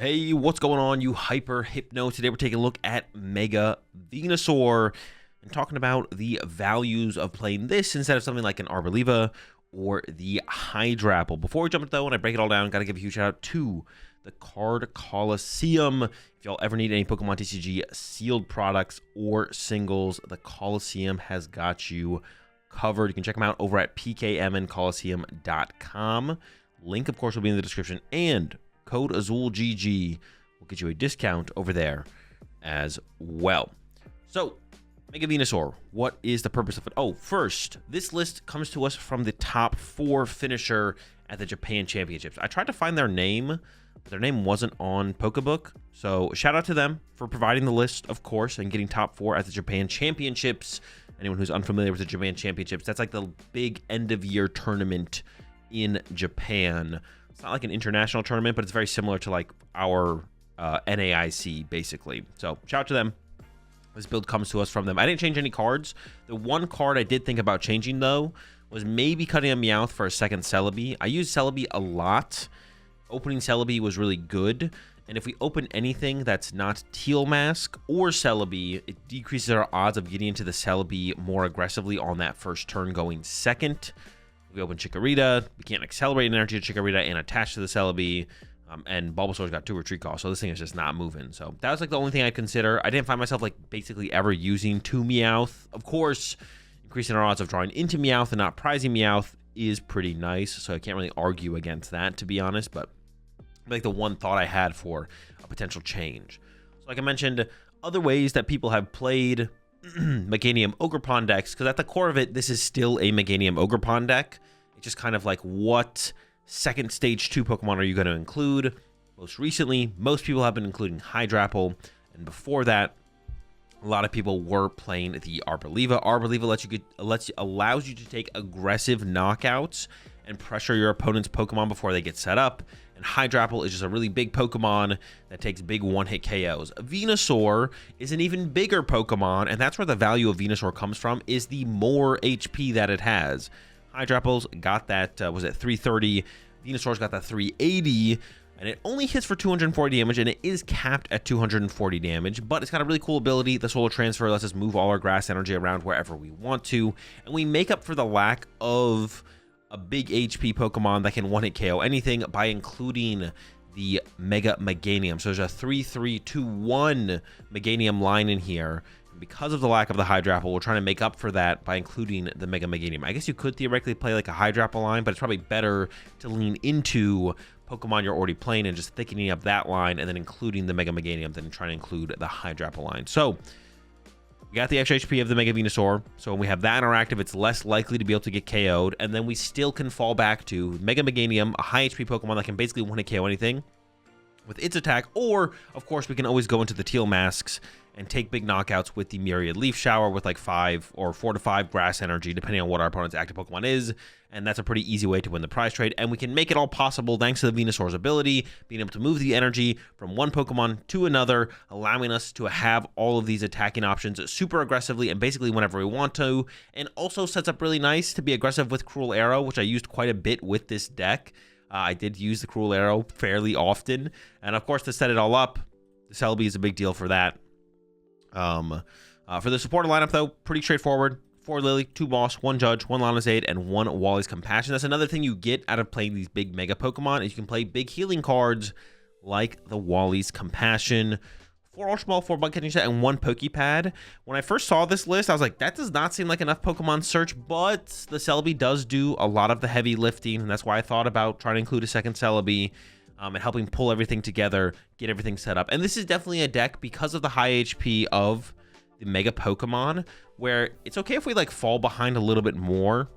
Hey, what's going on, you hyper hypno? Today we're taking a look at Mega Venusaur and talking about the values of playing this instead of something like an Arboliva or the Hydrapple. Before we jump into that one, I break it all down, gotta give a huge shout out to the Card Coliseum. If y'all ever need any Pokemon TCG sealed products or singles, the Coliseum has got you covered. You can check them out over at pkmncoliseum.com. Link, of course, will be in the description, and code AzulGG will get you a discount over there as well. So, Mega Venusaur, what is the purpose of it? Oh, first, this list comes to us from the top 4 finisher at the Japan Championships. I tried to find their name, but their name wasn't on Pokebook. So, shout out to them for providing the list, of course, and getting top 4 at the Japan Championships. Anyone who's unfamiliar with the Japan Championships, that's like the big end-of-year tournament in Japan. It's not like an international tournament, but it's very similar to like our NAIC, basically. So shout out to them. This build comes to us from them. I didn't change any cards. The one card I did think about changing, though, was maybe cutting a Meowth for a second Celebi. I used Celebi a lot. Opening Celebi was really good. And if we open anything that's not Teal Mask or Celebi, it decreases our odds of getting into the Celebi more aggressively on that first turn going second. We open Chikorita, we can't accelerate energy to Chikorita and attach to the Celebi, and Bulbasaur's got 2 retreat calls, so this thing is just not moving. So that was like the only thing I'd consider. I didn't find myself like basically ever using 2 Meowth. Of course, increasing our odds of drawing into Meowth and not prizing Meowth is pretty nice, so I can't really argue against that, to be honest, but like the one thought I had for a potential change. So like I mentioned, other ways that people have played Meganium Ogerpon decks, because at the core of it, this is still a Meganium Ogerpon deck. It's just kind of like, what second stage 2 Pokemon are you going to include? Most recently, most people have been including Hydrapple, and before that, a lot of people were playing the Arboliva. Arboliva allows you to take aggressive knockouts and pressure your opponent's Pokemon before they get set up. And Hydrapple is just a really big Pokemon that takes big one-hit KOs. Venusaur is an even bigger Pokemon, and that's where the value of Venusaur comes from, is the more HP that it has. Hydrapple's got that, was it 330? Venusaur's got that 380, and it only hits for 240 damage, and it is capped at 240 damage, but it's got a really cool ability. The Solar Transfer lets us move all our grass energy around wherever we want to, and we make up for the lack of a big HP Pokemon that can one-hit KO anything by including the Mega Meganium. So there's a 3-3-2-1 Meganium line in here. And because of the lack of the Hydrapple, we're trying to make up for that by including the Mega Meganium. I guess you could theoretically play like a Hydrapple line, but it's probably better to lean into Pokemon you're already playing and just thickening up that line and then including the Mega Meganium than trying to include the Hydrapple line. So we got the extra HP of the Mega Venusaur, so when we have that interactive, it's less likely to be able to get KO'd, and then we still can fall back to Mega Meganium, a high HP Pokemon that can basically one-hit KO anything with its attack, or, of course, we can always go into the Teal Masks and take big knockouts with the Myriad Leaf Shower with like 5 or 4 to 5 grass energy, depending on what our opponent's active Pokemon is, and that's a pretty easy way to win the prize trade, and we can make it all possible thanks to the Venusaur's ability, being able to move the energy from one Pokemon to another, allowing us to have all of these attacking options super aggressively and basically whenever we want to, and also sets up really nice to be aggressive with Cruel Arrow, which I used quite a bit with this deck. I did use the Cruel Arrow fairly often, and of course to set it all up, the Celebi is a big deal for that. For the supporter lineup, though, pretty straightforward. 4 Lily, 2 Boss, 1 Judge, 1 Lanazaid, and 1 Wally's Compassion. That's another thing you get out of playing these big Mega Pokemon, is you can play big healing cards like the Wally's Compassion. 4 Ultra Ball, 4 Bug Catching Set, and 1 Pokepad. When I first saw this list, I was like, that does not seem like enough Pokemon search, but the Celebi does do a lot of the heavy lifting, and that's why I thought about trying to include a second Celebi. And helping pull everything together, get everything set up. And this is definitely a deck, because of the high HP of the Mega Pokemon, where it's okay if we like fall behind a little bit more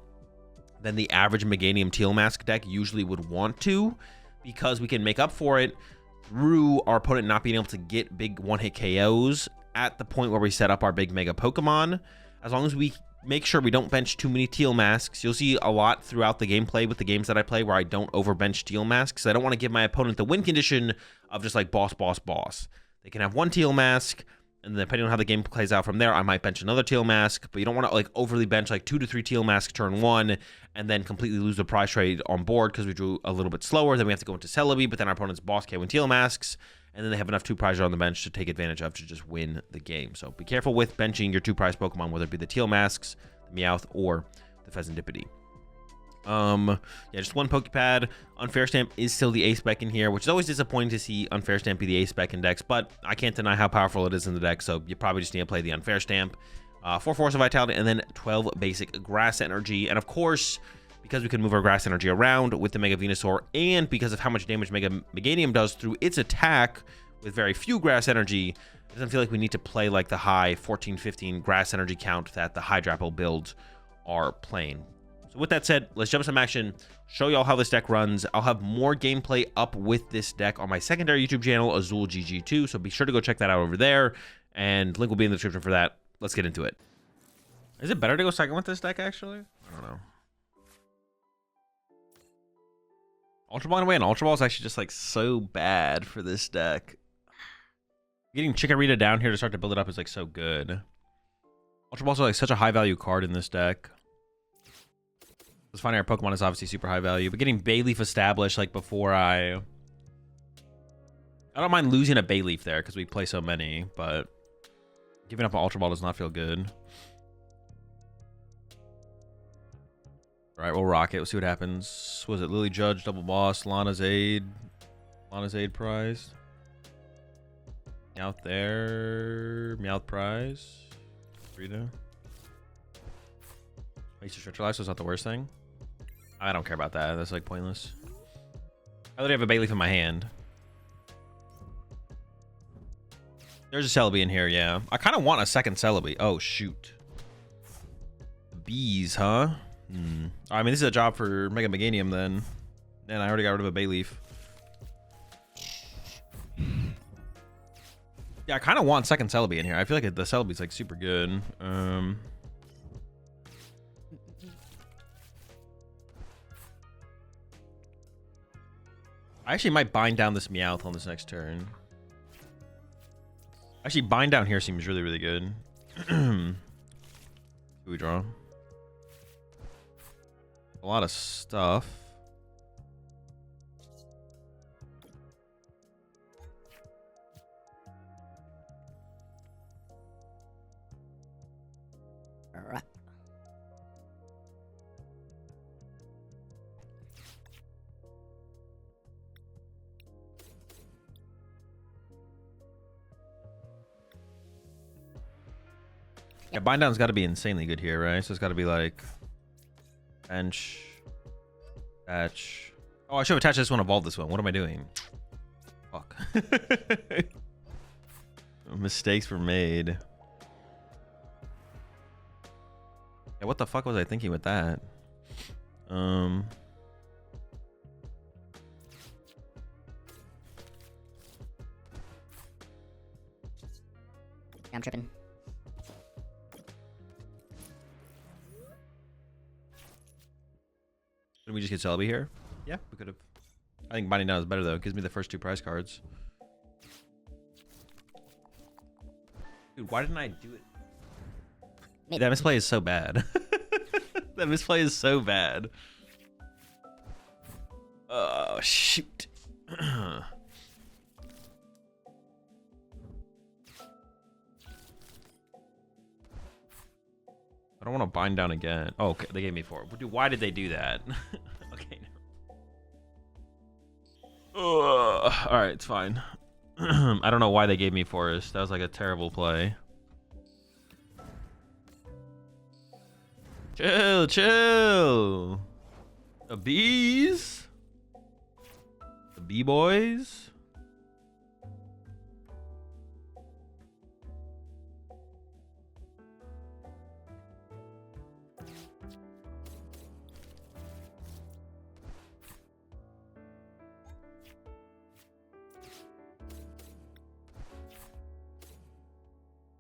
than the average Meganium Teal Mask deck usually would want to, because we can make up for it through our opponent not being able to get big one-hit KOs at the point where we set up our big Mega Pokemon. As long as we make sure we don't bench too many Teal Masks. You'll see a lot throughout the gameplay with the games that I play where I don't overbench Teal Masks. I don't want to give my opponent the win condition of just like boss, boss, boss. They can have 1 Teal Mask, And depending on how the game plays out from there, I might bench another Teal Mask, but you don't want to like overly bench like 2 to 3 Teal Mask turn 1 and then completely lose the prize trade on board because we drew a little bit slower. Then we have to go into Celebi, but then our opponent's boss can't win Teal Masks, and then they have enough 2 prizes on the bench to take advantage of to just win the game. So be careful with benching your 2 prize Pokemon, whether it be the Teal Masks, the Meowth, or the Pheasantipity. Yeah, just 1 Pokepad. Unfair Stamp is still the ace spec in here, which is always disappointing to see Unfair Stamp be the ace spec in decks, but I can't deny how powerful it is in the deck, so you probably just need to play the Unfair Stamp. 4 Force of Vitality, and then 12 basic Grass Energy. And of course, because we can move our Grass Energy around with the Mega Venusaur, and because of how much damage Mega Meganium does through its attack with very few Grass Energy, it doesn't feel like we need to play like the high 14-15 Grass Energy count that the Hydrapple builds are playing. So with that said, let's jump some action, show y'all how this deck runs. I'll have more gameplay up with this deck on my secondary YouTube channel, AzulGG 2, so be sure to go check that out over there, and link will be in the description for that. Let's get into it. Is it better to go second with this deck, actually? I don't know. Ultra Ball, in a way, and Ultra Ball is actually just like so bad for this deck. Getting Chikorita down here to start to build it up is like so good. Ultra Balls are like such a high value card in this deck. Let's find our Pokemon is obviously super high value, but getting Bayleaf established like before I don't mind losing a Bayleaf there because we play so many, but giving up an Ultra Ball does not feel good. All right, we'll rock it. We'll see what happens. Was it Lily Judge, Double Boss, Lana's Aid prize? Out there, Meowth prize. Rita. Makes you stretch your life, so it's not the worst thing. I don't care about that. That's like pointless. I literally have a Bayleaf in my hand. There's a Celebi in here, yeah. I kind of want a second Celebi. Oh, shoot. Bees, huh? I mean, this is a job for Mega Meganium then. And I already got rid of a Bayleaf. Yeah, I kind of want second Celebi in here. I feel like the Celebi's like super good. I actually might bind down this Meowth on this next turn. Actually, bind down here seems really, really good. Do we draw? A lot of stuff. All right. Yeah, bind down's got to be insanely good here, right? So it's got to be like bench, attach. Oh, I should have attached this one, evolved this one. What am I doing? Fuck. Mistakes were made. Yeah, what the fuck was I thinking with that? I'm tripping. Did we just get Celebi here? Yeah, we could have. I think binding down is better though. It gives me the first 2 prize cards. Dude, why didn't I do it? That misplay is so bad. That misplay is so bad. Oh, shoot. I don't want to bind down again. Oh, okay. They gave me 4. Dude, why did they do that? Okay. All right, it's fine. I don't know why they gave me Forest. That was like a terrible play. Chill, chill. The bees. The bee boys.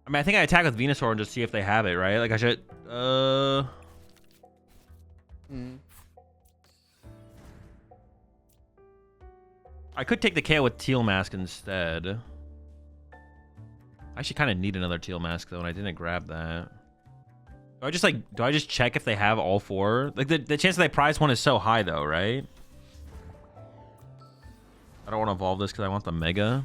I mean, I think I attack with Venusaur and just see if they have it, right? Like I should. I could take the KO with Teal Mask instead. I actually kind of need another teal mask though, and I didn't grab that. Do I just check if they have all 4? Like the chance that they prize one is so high though, right? I don't want to evolve this because I want the mega.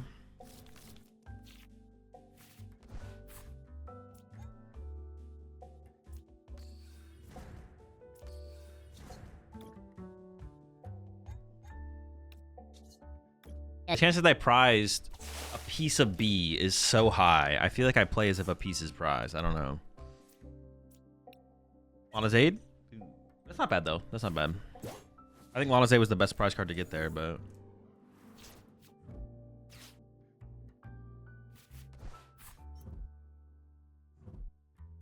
The chance that I prized a piece of B is so high. I feel like I play as if a piece is prized. I don't know. Lana's Aid? That's not bad, though. That's not bad. I think Lana's Aid was the best prize card to get there, but...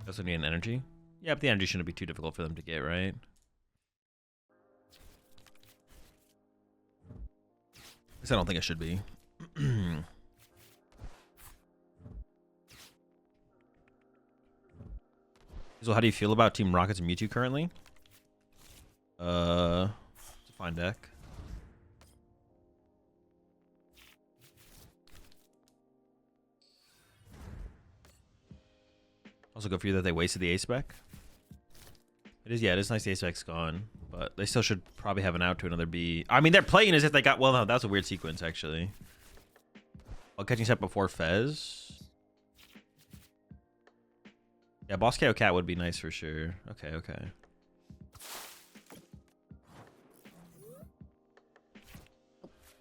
Also need an energy? Yeah, but the energy shouldn't be too difficult for them to get, right? I don't think it should be. So how do you feel about Team Rocket's Mewtwo currently? It's a fine deck. Also good for you that they wasted the A-Spec. It is, yeah, it is nice the A-Spec's gone. But they still should probably have an out to another B. I mean, they're playing as if they got... Well, no, that was a weird sequence, actually. While catching set before Fez. Yeah, Boss KO Cat would be nice for sure. Okay, okay.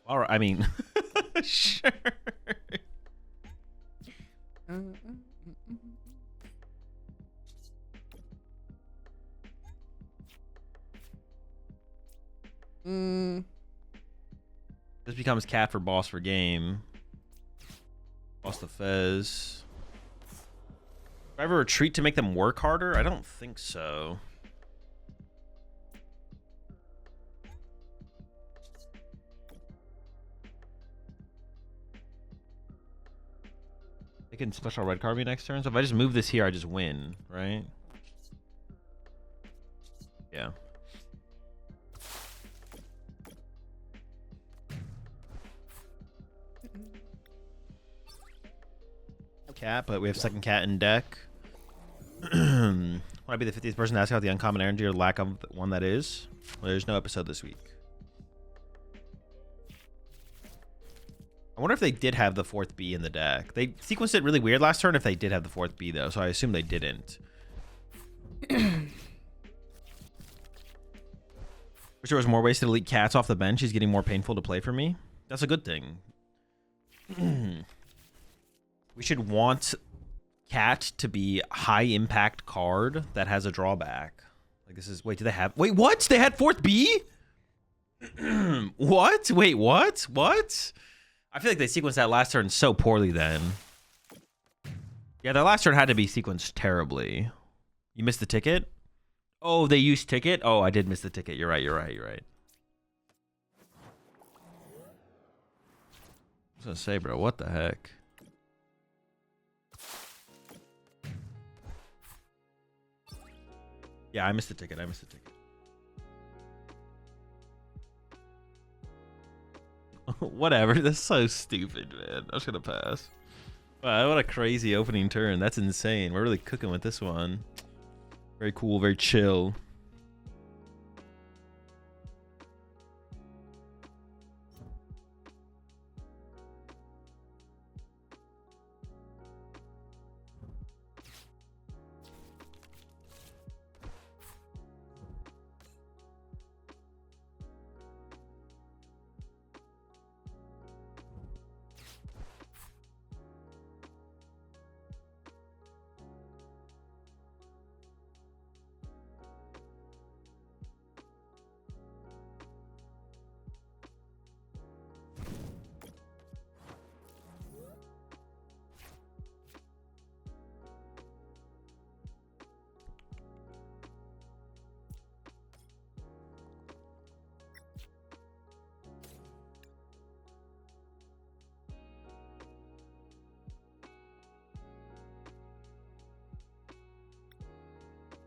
All right, I mean... sure. This becomes cat for boss for game. Boss the Fez. Do I have a retreat to make them work harder? I don't think so. They can special red card me next turn. So if I just move this here, I just win, right? Yeah. Cat, but we have second cat in deck. Would I be the 50th person to ask about the uncommon energy or lack of one that is? Well, there's no episode this week. I wonder if they did have the 4th B in the deck. They sequenced it really weird last turn if they did have the 4th B, though, so I assume they didn't. Wish there was more ways to delete cats off the bench. He's getting more painful to play for me. That's a good thing. We should want cat to be high impact card that has a drawback. Like this is... Wait, do they have... Wait, what? They had 4th B? What? Wait, what? What? I feel like they sequenced that last turn so poorly then. Yeah, their last turn had to be sequenced terribly. You missed the ticket? Oh, they used ticket? Oh, I did miss the ticket. You're right, you're right, you're right. I was gonna say, bro, what the heck? Yeah, I missed the ticket. I missed the ticket. Whatever. That's so stupid, man. I'm just gonna pass. Wow, what a crazy opening turn. That's insane. We're really cooking with this one. Very cool, very chill.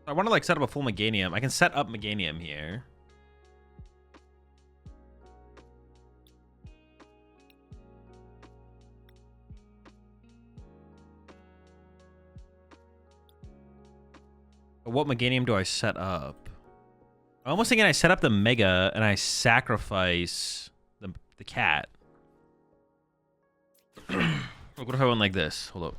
I want to like set up a full Meganium. I can set up Meganium here. What Meganium do I set up? I'm almost thinking I set up the Mega and I sacrifice the cat. What if I went like this? Hold up.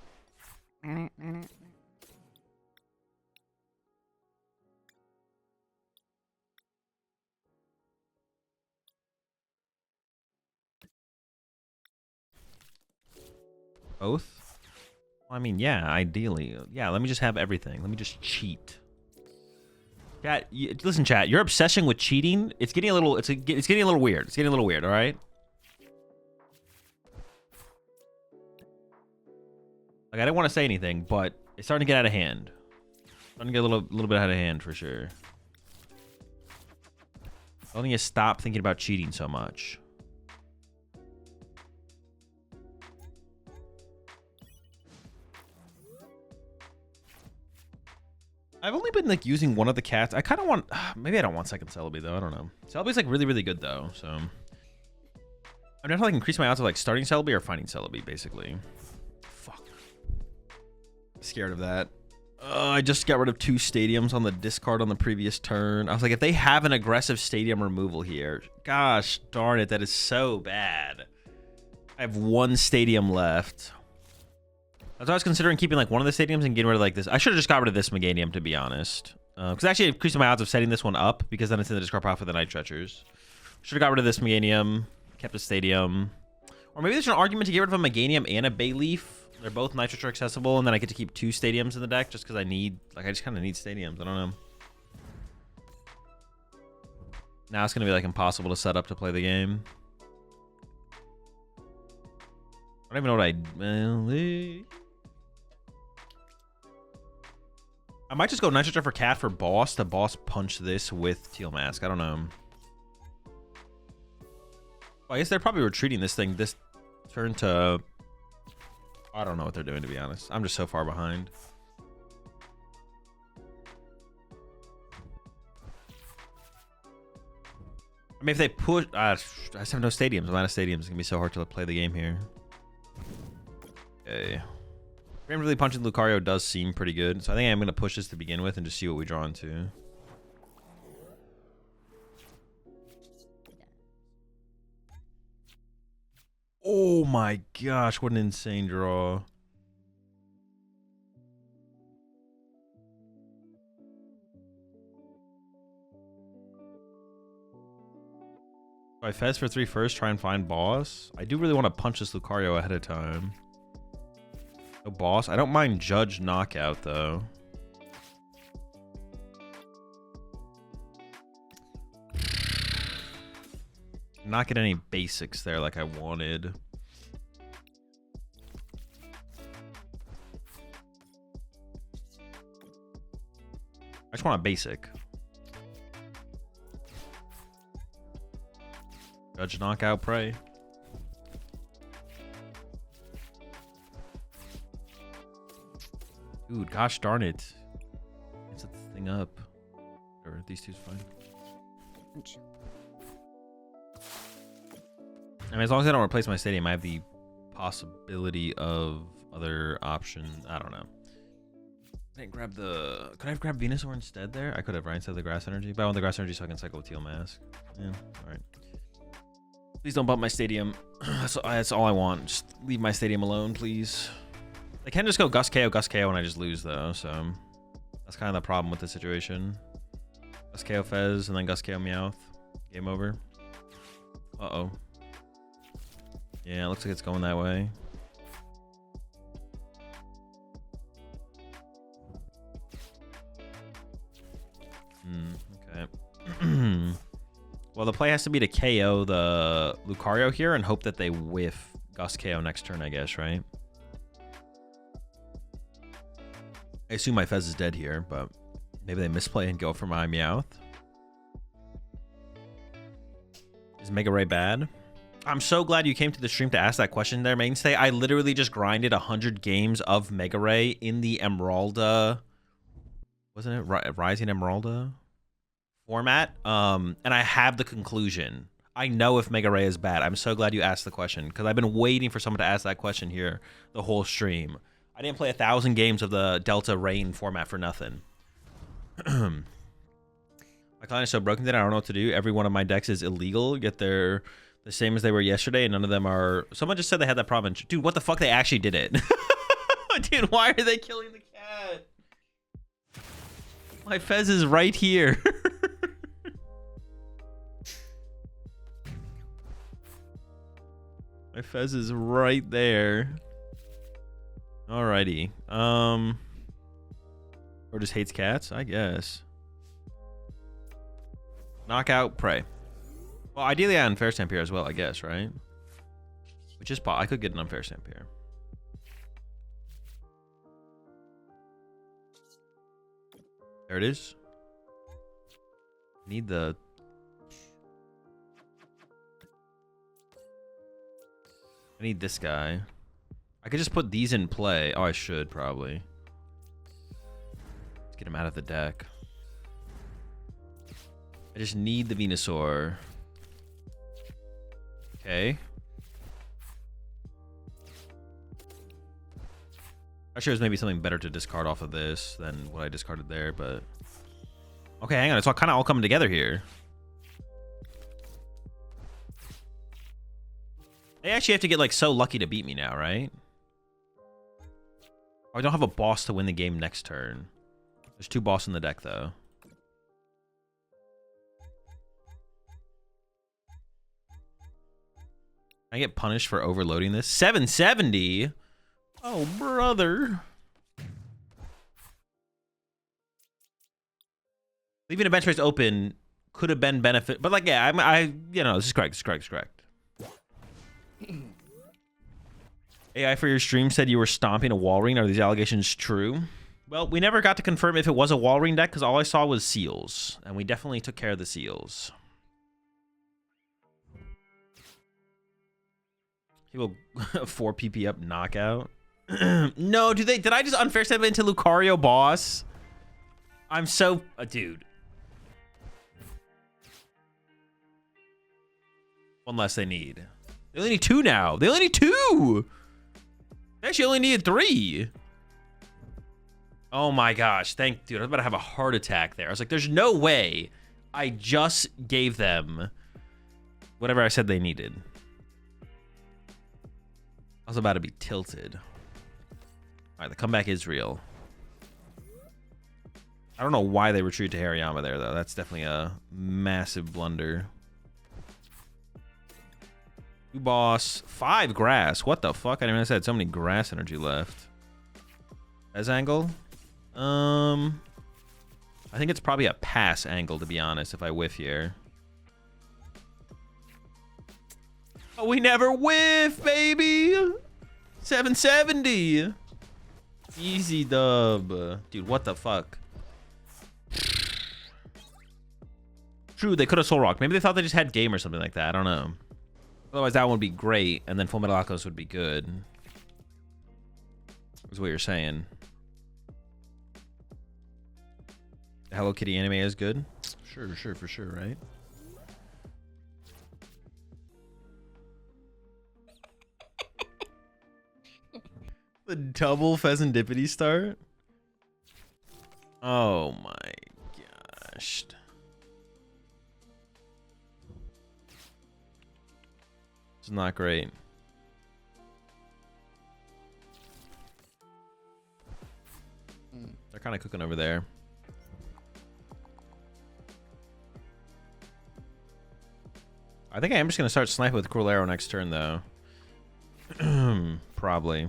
Both? Well, I mean, yeah, ideally. Yeah, let me just have everything. Let me just cheat. Chat, listen, chat. Your obsession with cheating, it's getting a little, it's getting a little weird. It's getting a little weird, all right? Like, I didn't want to say anything, but it's starting to get out of hand. Starting to get a little bit out of hand for sure. I need to stop thinking about cheating so much. I've only been like using one of the cats. I kind of want, maybe I don't want second Celebi though. I don't know. Celebi's like really, really good though. So I'm gonna have to like increase my odds of like starting Celebi or finding Celebi basically. Fuck. Scared of that. I just got rid of 2 stadiums on the discard on the previous turn. I was like, if they have an aggressive stadium removal here, gosh darn it, that is so bad. I have 1 stadium left. That's why I was considering keeping like one of the stadiums and getting rid of like this. I should have just got rid of this Meganium, to be honest. Because actually it increased my odds of setting this one up because then it's in the discard pile for the Night Stretchers. Should have got rid of this Meganium, kept the stadium. Or maybe there's an argument to get rid of a Meganium and a Bayleaf. They're both Night Stretcher accessible, and then I get to keep 2 stadiums in the deck just because I need, like, I just kind of need stadiums. I don't know. Now it's going to be like impossible to set up to play the game. I don't even know what I might just go Night Stretcher for Cat for boss to boss punch this with Teal Mask. I don't know. Well, I guess they're probably retreating this thing this turn to... I don't know what they're doing, to be honest. I'm just so far behind. I mean, if they push... I just have no stadiums. I'm out of stadiums. It's going to be so hard to play the game here. Okay. Really punching Lucario does seem pretty good, so I think I'm going to push this to begin with and just see what we draw into. Oh my gosh, what an insane draw. So I Fez for 3 first, try and find boss. I do really want to punch this Lucario ahead of time. No boss. I don't mind Judge Knockout though. Not get any basics there like I wanted. I just want a basic. Judge Knockout Prey. Dude, gosh darn it. Let's set this thing up. Or these two's fine. I mean, as long as I don't replace my stadium, I have the possibility of other options. I don't know. I didn't grab the... Could I have grabbed Venusaur instead there? I could have, right? Instead of the Grass Energy. But I want the Grass Energy so I can cycle with Teal Mask. Yeah, alright. Please don't bump my stadium. That's all I want. Just leave my stadium alone, please. I can just go Gus KO, and I just lose, though, so... That's kind of the problem with the situation. Gus KO Fez, and then Gus KO Meowth. Game over. Uh-oh. Yeah, it looks like it's going that way. Okay. Well, the play has to be to KO the Lucario here and hope that they whiff Gus KO next turn, I guess, right? I assume my Fez is dead here, but maybe they misplay and go for my Meowth. Is Mega Ray bad? I'm so glad you came to the stream to ask that question there, Mainstay. I literally just grinded 100 games of Mega Ray in the Emeralda... Wasn't it? Rising Emeralda format. And I have the conclusion. I know if Mega Ray is bad. I'm so glad you asked the question, because I've been waiting for someone to ask that question here the whole stream. I didn't play 1,000 games of the Delta Rain format for nothing. My client is so broken that I don't know what to do. Every one of my decks is illegal, yet they're the same as they were yesterday, and none of them are... Someone just said they had that problem. Dude, what the fuck? They actually did it. Dude, why are they killing the cat? My Fez is right here. My Fez is right there. Alrighty. Or just hates cats, I guess. Knockout, prey. Well, ideally I unfair stamp here as well, I guess, right? Which is I could get an unfair stamp here. There it is. Need the... I need this guy. I could just put these in play. Oh, I should probably. Let's get him out of the deck. I just need the Venusaur. Okay. I'm sure there's maybe something better to discard off of this than what I discarded there, but... Okay, hang on. It's all kind of all coming together here. They actually have to get, like, so lucky to beat me now, right? Oh, I don't have a boss to win the game next turn. There's 2 boss in the deck, though. I get punished for overloading this? 770? Oh, brother. Leaving a bench race open could have been benefit, but like, yeah, you know, this is correct. This is correct. This is correct. AI for your stream said you were stomping a wall ring. Are these allegations true? Well, we never got to confirm if it was a wall ring deck because all I saw was seals, and we definitely took care of the seals. People 4 PP up knockout. No, did I just unfair step into Lucario boss? I'm so dude. One less they need. They only need 2 now. They only need 2. They actually only needed 3. Oh my gosh. Dude, I was about to have a heart attack there. I was like, there's no way I just gave them whatever I said they needed. I was about to be tilted. All right, the comeback is real. I don't know why they retreated to Hariyama there, though. That's definitely a massive blunder. 2 boss, 5 grass. What the fuck? I didn't realize I had so many grass energy left. As angle? I think it's probably a pass angle, to be honest, if I whiff here. Oh, we never whiff, baby! 770! Easy dub. Dude, what the fuck? True, they could have Soul Rock. Maybe they thought they just had game or something like that. I don't know. Otherwise, that one would be great, and then Full Metal Alchemist would be good. Is what you're saying. The Hello Kitty anime is good? Sure, for sure, right? The double Pheasantipity start? Oh my gosh. It's not great. They're kind of cooking over there. I think I am just going to start sniping with Cruel Arrow next turn, though. Probably.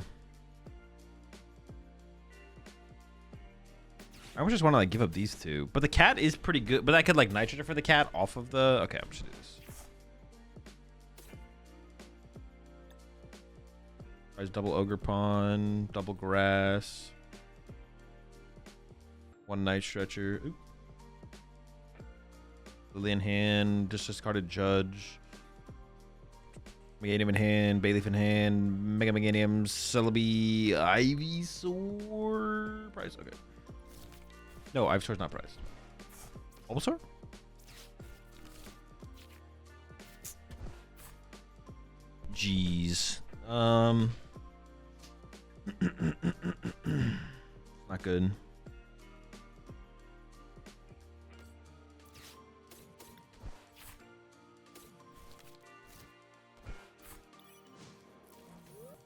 I would just want to like give up these 2. But the cat is pretty good. But I could like nitrogen for the cat off of the... Okay, I'm just going to do this. Double Ogre Pawn, double Grass, 1 Night Stretcher. Oop. Lily in hand, just discarded Judge. Meganium in hand, Bayleaf in hand, Mega Meganium, Celebi, Ivysaur. Price, okay. No, Ivysaur's not priced. Bulbasaur? Jeez. Not good.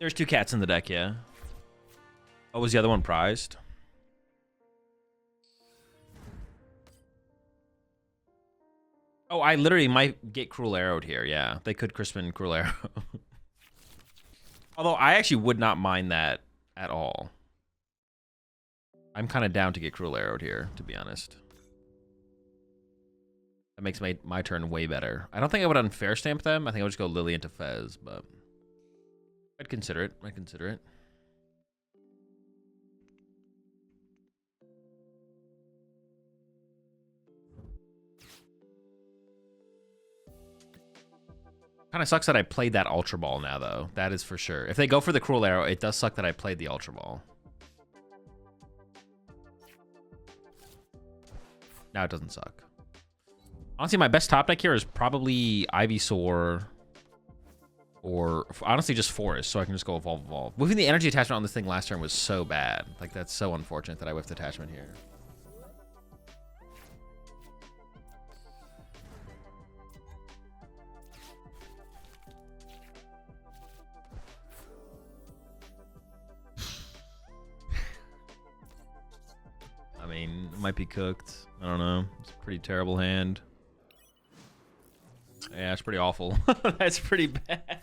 There's 2 cats in the deck, yeah. Oh, was the other one prized? Oh, I literally might get Cruel Arrowed here. Yeah, they could Crispin Cruel Arrow. Although I actually would not mind that at all. I'm kind of down to get Cruel Arrowed here, to be honest. That makes my turn way better. I don't think I would unfair stamp them. I think I would just go Lily into Fez, but I'd consider it. I'd consider it. Kind of sucks that I played that Ultra Ball now, though. That is for sure. If they go for the Cruel Arrow, it does suck that I played the Ultra Ball. Now it doesn't suck. Honestly, my best top deck here is probably Ivysaur or honestly just Forest, so I can just go Evolve. Moving the energy attachment on this thing last turn was so bad. Like, that's so unfortunate that I whiffed attachment here. I mean, it might be cooked. I don't know. It's a pretty terrible hand. Yeah, it's pretty awful. That's pretty bad.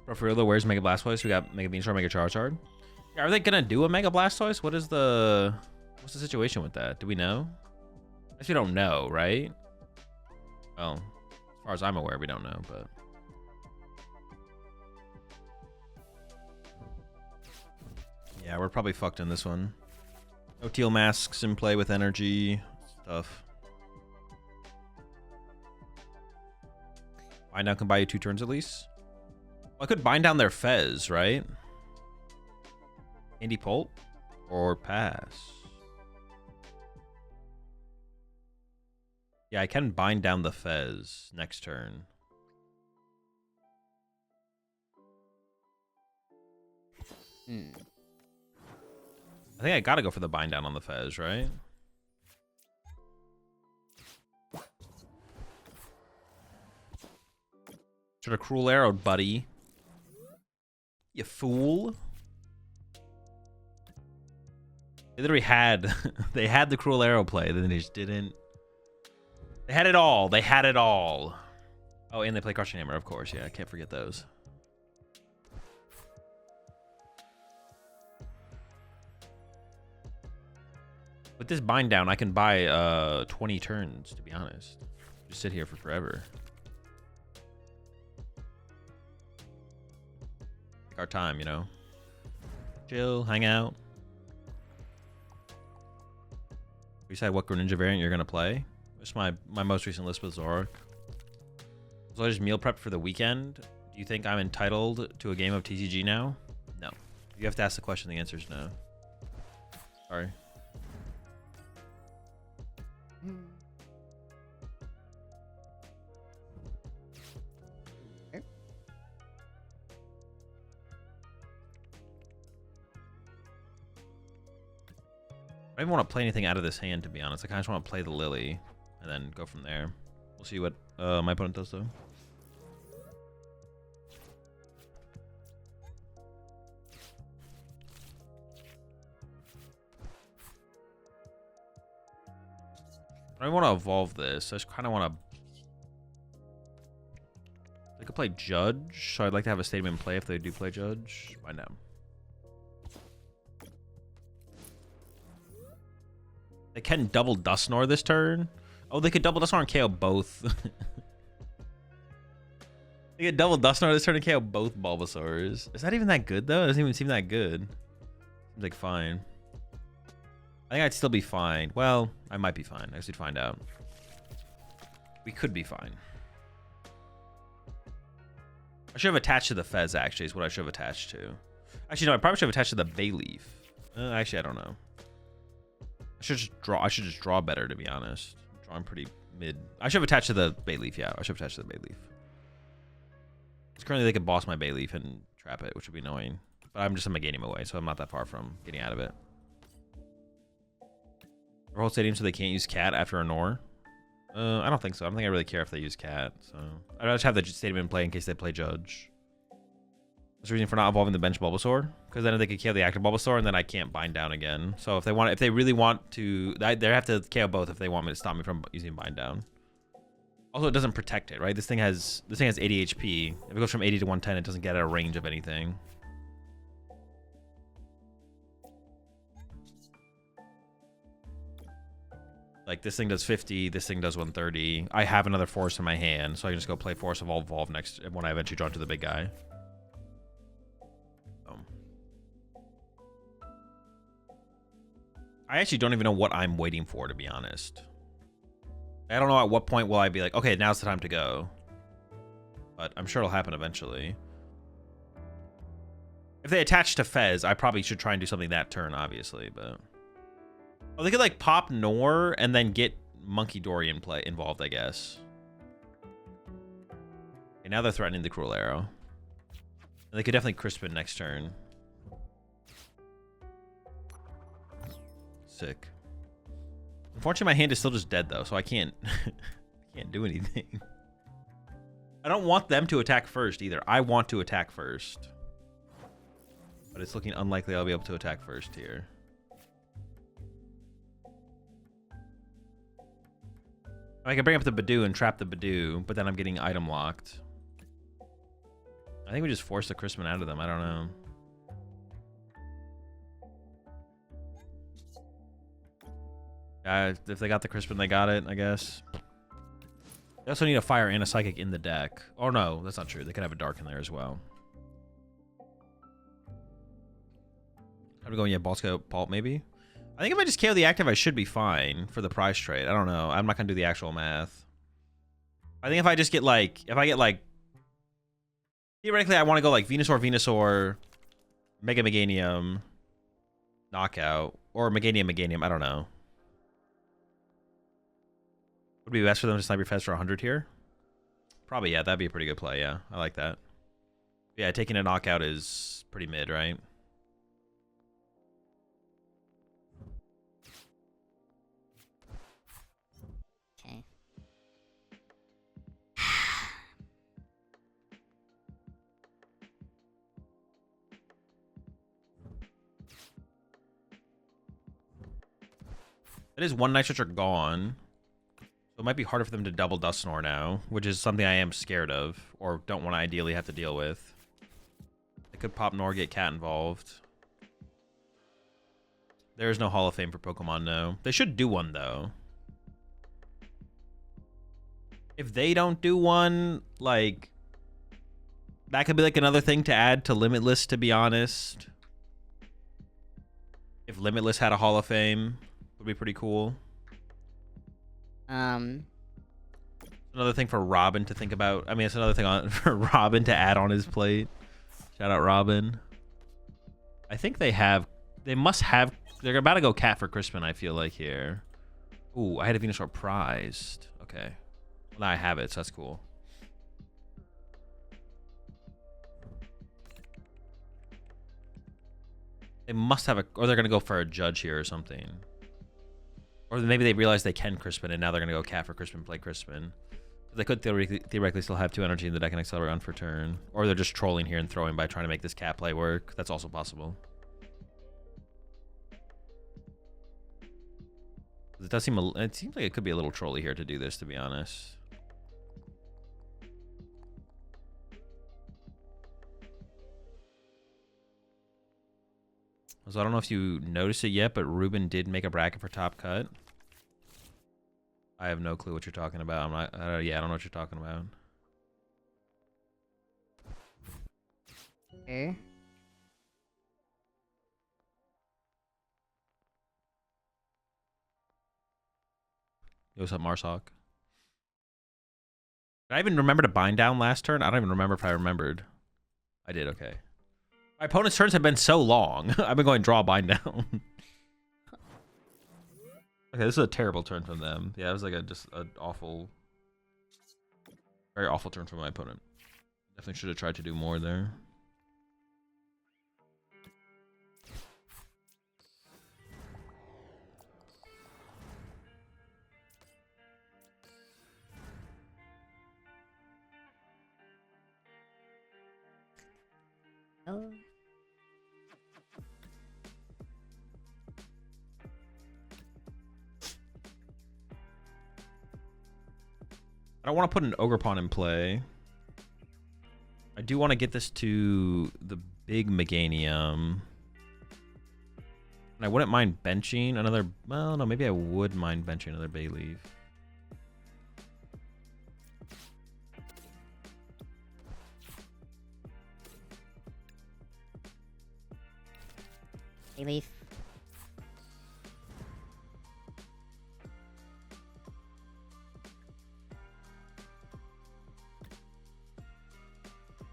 Bro, for real though, where's Mega Blastoise? We got Mega Venusaur, Mega Charizard. Yeah, are they gonna do a Mega Blastoise? What's the situation with that? Do we know? I guess we don't know, right? Well, as far as I'm aware, we don't know, but yeah, we're probably fucked in this one. No Teal Masks in play with energy stuff. Bind down can buy you 2 turns at least. Well, I could bind down their Fez, right? Candy Pulp or pass. Yeah, I can bind down the Fez next turn. I think I gotta go for the bind down on the Fez, right? Sort of Cruel Arrow, buddy. You fool. They literally had they had the Cruel Arrow play, then they just didn't. They had it all. They had it all. Oh, and they play Crushing Hammer, of course. Yeah, I can't forget those. With this bind down, I can buy 20 turns, to be honest. Just sit here for forever. Take our time, you know. Chill, hang out. We decide what Greninja variant you're gonna play. It's my most recent list with Zoroark. So I just meal prepped for the weekend. Do you think I'm entitled to a game of TCG now? No. You have to ask the question. The answer is no. Sorry. Okay. I don't even want to play anything out of this hand, to be honest. I kind of just want to play the Lily and then go from there. We'll see what my opponent does, though. I want to evolve this. I just kind of want to... They could play Judge, so I'd like to have a statement in play if they do play Judge. Find out. They can double Dusknoir this turn. Oh, they could double Dusknoir and KO both. They could double Dusknoir this turn and KO both Bulbasaurs. Is that even that good, though? It doesn't even seem that good. Seems like fine. I think I'd still be fine. Well, I might be fine. I just need to find out. We could be fine. I should have attached to the Fez, actually, is what I should have attached to. Actually, no, I probably should have attached to the Bayleaf. Actually, I don't know. I should just draw better, to be honest. I'm drawing pretty mid. I should have attached to the Bayleaf. Yeah, I should have attached to the Bayleaf. Because currently they could boss my Bayleaf and trap it, which would be annoying. But I'm just a Meganium away, so I'm not that far from getting out of it. Or whole stadium so they can't use Cat after a Nor? I don't think so. I don't think I really care if they use Cat. So I'd just have the stadium in play in case they play Judge. What's the reason for not evolving the bench Bulbasaur? Because then they could KO the active Bulbasaur, and then I can't bind down again. So if they really want to, they have to KO both if they want me to stop me from using bind down. Also, it doesn't protect it, right? This thing has 80 HP. If it goes from 80 to 110, it doesn't get out of range of anything. Like this thing does 50, this thing does 130. I have another Force in my hand, so I can just go play Force Evolve next when I eventually draw into the big guy. I actually don't even know what I'm waiting for, to be honest. I don't know at what point will I be like, okay, now's the time to go. But I'm sure it'll happen eventually. If they attach to Fez, I probably should try and do something that turn, obviously, but... Oh, they could, like, pop Nor and then get Monkey Dory involved, I guess. Okay, now they're threatening the Cruel Arrow. And they could definitely Crispin next turn. Sick. Unfortunately, my hand is still just dead, though, so I can't... I can't do anything. I don't want them to attack first, either. I want to attack first. But it's looking unlikely I'll be able to attack first here. I can bring up the Badoo and trap the Badoo, but then I'm getting item locked. I think we just force the Crispin out of them. I don't know. If they got the Crispin, they got it, I guess. They also need a Fire and a Psychic in the deck. Oh, no, that's not true. They could have a Dark in there as well. I'm going, yeah, Ball Scout Pulp, maybe? I think if I just KO the active, I should be fine for the prize trade. I don't know. I'm not going to do the actual math. I think if I just get, like... If I get, like... Theoretically, I want to go, like, Venusaur, Mega Meganium, Knockout, or Meganium. I don't know. Would it be best for them to Sniper Fez for 100 here? Probably, yeah. That'd be a pretty good play, yeah. I like that. Yeah, taking a Knockout is pretty mid, right? Okay. It is one Nitrate are gone. So it might be harder for them to double Dusknoir now, which is something I am scared of, or don't want to ideally have to deal with. They could pop Nor, get Cat involved. There is no Hall of Fame for Pokemon, no. They should do one, though. If they don't do one, like... That could be, like, another thing to add to Limitless, to be honest. If Limitless had a Hall of Fame, would be pretty cool. Another thing for Robin to think about. I mean, it's another thing for Robin to add on his plate. Shout out Robin. I think they must have, they're about to go Cat for Crispin, I feel like, here. Ooh, I had a Venusaur prized. Okay. Well, now I have it, so that's cool. They must have or they're going to go for a Judge here or something. Or maybe they realize they can Crispin, and now they're going to go Cat for Crispin, play Crispin. They could theoretically still have 2 energy in the deck and Accelerate on for turn. Or they're just trolling here and throwing by trying to make this Cat play work. That's also possible. It does seem it seems like it could be a little trolly here to do this, to be honest. So I don't know if you noticed it yet, but Ruben did make a bracket for Top Cut. I have no clue what you're talking about. I'm not. Yeah, I don't know what you're talking about. Okay. Yo, what's up, Marsoc? Did I even remember to bind down last turn? I don't even remember if I remembered. I did, okay. My opponent's turns have been so long. I've been going draw, bind down. Okay, this is a terrible turn from them. Yeah, it was like just an awful, very awful turn from my opponent. Definitely should have tried to do more there. Oh. I don't want to put an Ogerpon in play. I do want to get this to the big Meganium. And I wouldn't mind benching another... Well, no, maybe I would mind benching another Bayleaf. Bayleaf.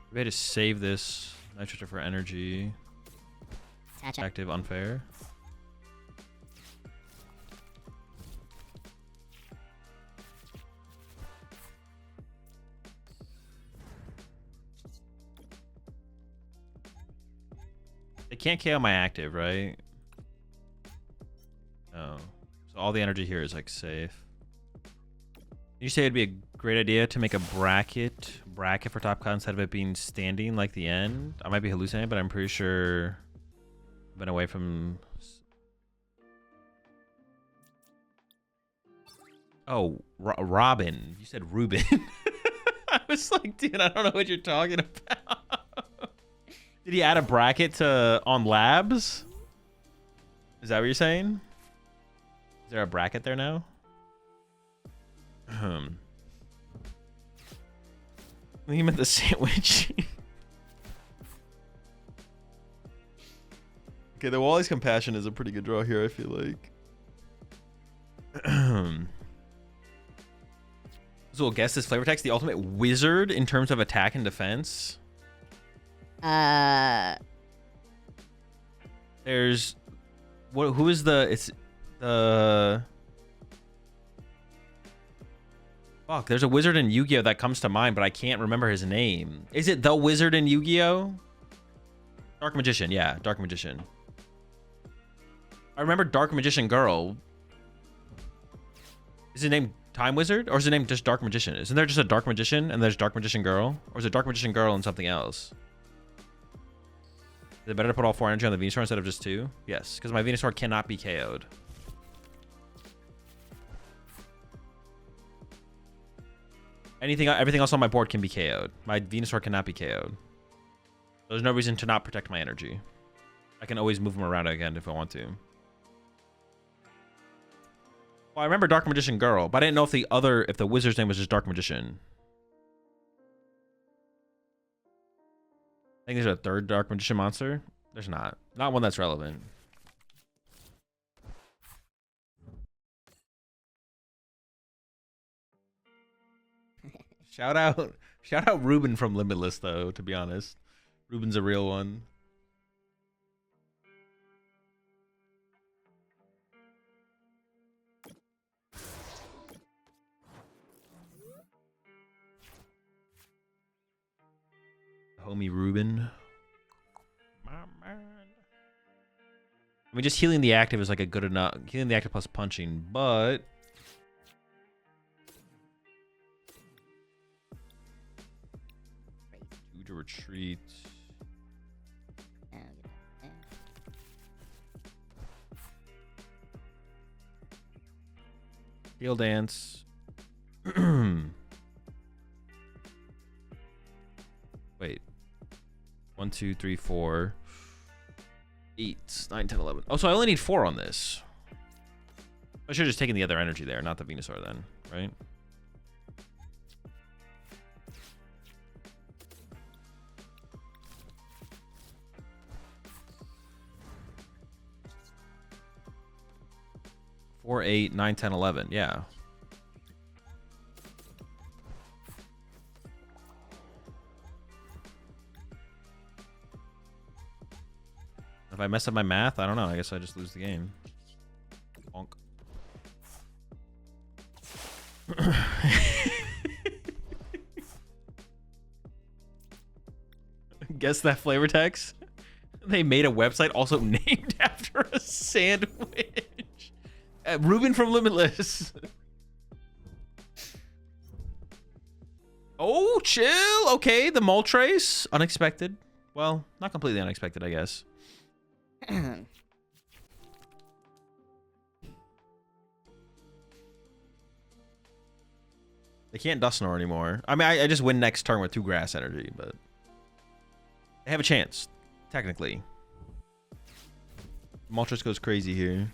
Maybe I just save this nitrogen for energy. Attach it. Active unfair. They can't KO my active, right? Oh. So all the energy here is like safe. You say it'd be a great idea to make a bracket for top cut instead of it being standing like the end. I might be hallucinating, but I'm pretty sure I've been away from... Oh, Robin. You said Ruben. I was like, dude, I don't know what you're talking about. Did he add a bracket to on labs? Is that what you're saying? Is there a bracket there now? I think you meant the sandwich. Okay, the Wally's Compassion is a pretty good draw here, I feel like. So we'll guess this flavor text, the ultimate wizard in terms of attack and defense. There's who is the fuck, there's a wizard in Yu-Gi-Oh that comes to mind, but I can't remember his name. Is it the wizard in Yu-Gi-Oh? Dark Magician, yeah, Dark Magician. I remember Dark Magician Girl. Is his name Time Wizard? Or is his name just Dark Magician? Isn't there just a Dark Magician and there's Dark Magician Girl? Or is it Dark Magician Girl and something else? Is it better to put all 4 energy on the Venusaur instead of just 2? Yes, because my Venusaur cannot be KO'd. Everything else on my board can be KO'd. My Venusaur cannot be KO'd. There's no reason to not protect my energy. I can always move him around again if I want to. Well, I remember Dark Magician Girl, but I didn't know if the wizard's name was just Dark Magician. I think there's a third Dark Magician monster. There's not. Not one that's relevant. Shout out Ruben from Limitless, though, to be honest. Ruben's a real one. Homie Ruben. My man. I mean, just healing the active is like a good enough. Healing the active plus punching, but... Due to retreat. Heal dance. Wait. 1, 2, 3, 4, 8, 9, 10, 11. Oh, so I only need 4 on this. I should have just taken the other energy there, not the Venusaur then, right? Four, 8, 9, 10, 11. Yeah. If I mess up my math, I don't know. I guess I just lose the game. Bonk. Guess that flavor text. They made a website also named after a sandwich. Ruben from Limitless. Oh, chill. Okay, the Moltres. Unexpected. Well, not completely unexpected, I guess. They can't Dusknoir anymore. I mean, I just win next turn with 2 grass energy, but they have a chance, technically. Moltres goes crazy here.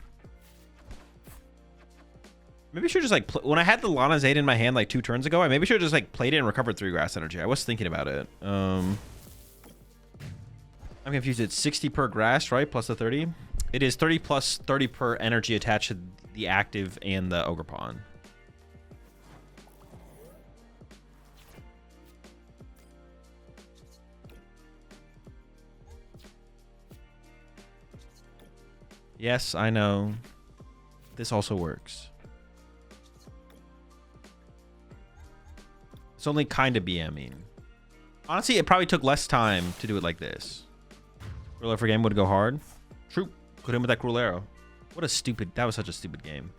Maybe I should just like when I had the Lana Zeta in my hand like 2 turns ago, I maybe should have just like played it and recovered 3 grass energy. I was thinking about it. I'm confused. It's 60 per grass, right? Plus the 30. It is 30 plus 30 per energy attached to the active and the Ogre Pawn. Yes, I know. This also works. It's only kind of BMing. Honestly, it probably took less time to do it like this. Ruler for game would go hard. True. Could hit him with that cruel arrow. What a stupid... That was such a stupid game.